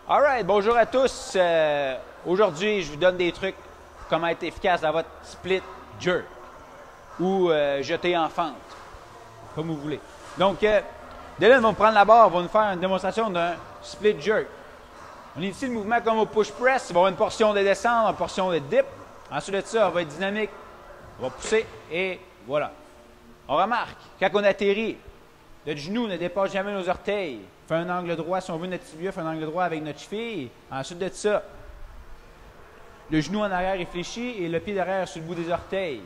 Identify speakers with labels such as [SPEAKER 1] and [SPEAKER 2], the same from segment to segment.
[SPEAKER 1] Alright, bonjour à tous. Aujourd'hui, je vous donne des trucs pour comment être efficace dans votre split jerk ou jeter en fente, comme vous voulez. Donc, Dylan va me prendre la barre, va nous faire une démonstration d'un split jerk. On initie le mouvement comme au push press. Il va y avoir une portion de descente, une portion de dip. Ensuite de ça, on va être dynamique. On va pousser et voilà. On remarque, quand on atterrit, le genou ne dépasse jamais nos orteils. Fait un angle droit, si on veut, notre tibia fait un angle droit avec notre cheville. Ensuite de ça, le genou en arrière est fléchi et le pied derrière sur le bout des orteils.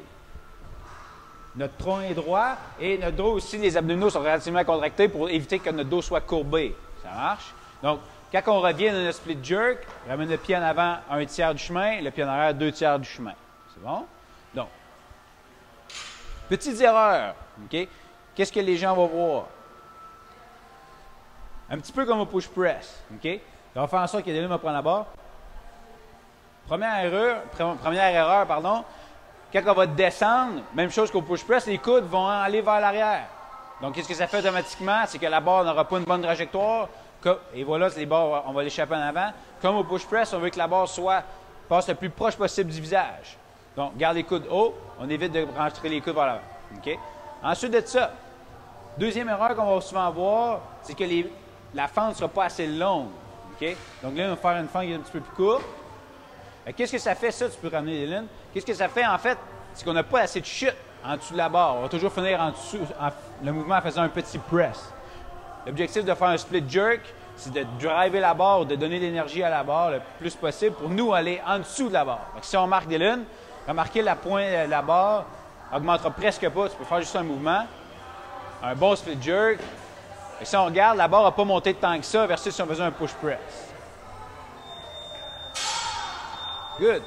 [SPEAKER 1] Notre tronc est droit et notre dos aussi, les abdominaux sont relativement contractés pour éviter que notre dos soit courbé. Ça marche? Donc, quand on revient dans notre split jerk, on ramène le pied en avant un tiers du chemin, le pied en arrière 2 tiers du chemin. C'est bon? Donc, petites erreurs. OK? Qu'est-ce que les gens vont voir? Un petit peu comme au push press. OK? Ça va faire en sorte que Dylan va prendre la barre. Première erreur, quand on va descendre, même chose qu'au push press, les coudes vont aller vers l'arrière. Donc, qu'est-ce que ça fait automatiquement? C'est que la barre n'aura pas une bonne trajectoire. Et voilà, les barres, on va l'échapper en avant. Comme au push press, on veut que la barre passe le plus proche possible du visage. Donc, garde les coudes hauts. On évite de rentrer les coudes vers l'avant. OK? Ensuite de ça, deuxième erreur qu'on va souvent voir, c'est que la fente ne sera pas assez longue. OK? Donc là, on va faire une fente qui est un petit peu plus courte. Qu'est-ce que ça fait, ça? Tu peux ramener Dylan. Qu'est-ce que ça fait, en fait? C'est qu'on n'a pas assez de chute en dessous de la barre. On va toujours finir en dessous, le mouvement en faisant un petit press. L'objectif de faire un split jerk, c'est de driver la barre, de donner de l'énergie à la barre le plus possible pour nous aller en dessous de la barre. Donc, si on marque Dylan, remarquez la pointe de la barre n'augmentera presque pas. Tu peux faire juste un mouvement. Un bon split jerk. Et si on regarde, la barre n'a pas monté tant que ça versus si on faisait un push press. Good.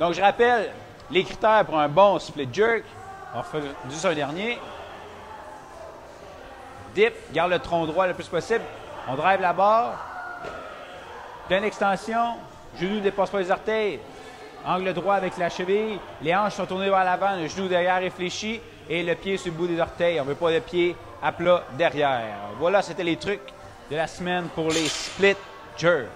[SPEAKER 1] Donc, je rappelle les critères pour un bon split jerk. On fait juste un dernier. Dip, garde le tronc droit le plus possible. On drive la barre. Pleine extension. Genou ne dépasse pas les orteils. Angle droit avec la cheville. Les hanches sont tournées vers l'avant. Le genou derrière est fléchi. Et le pied sur le bout des orteils. On ne veut pas le pied à plat derrière. Voilà, c'était les trucs de la semaine pour les split jerks.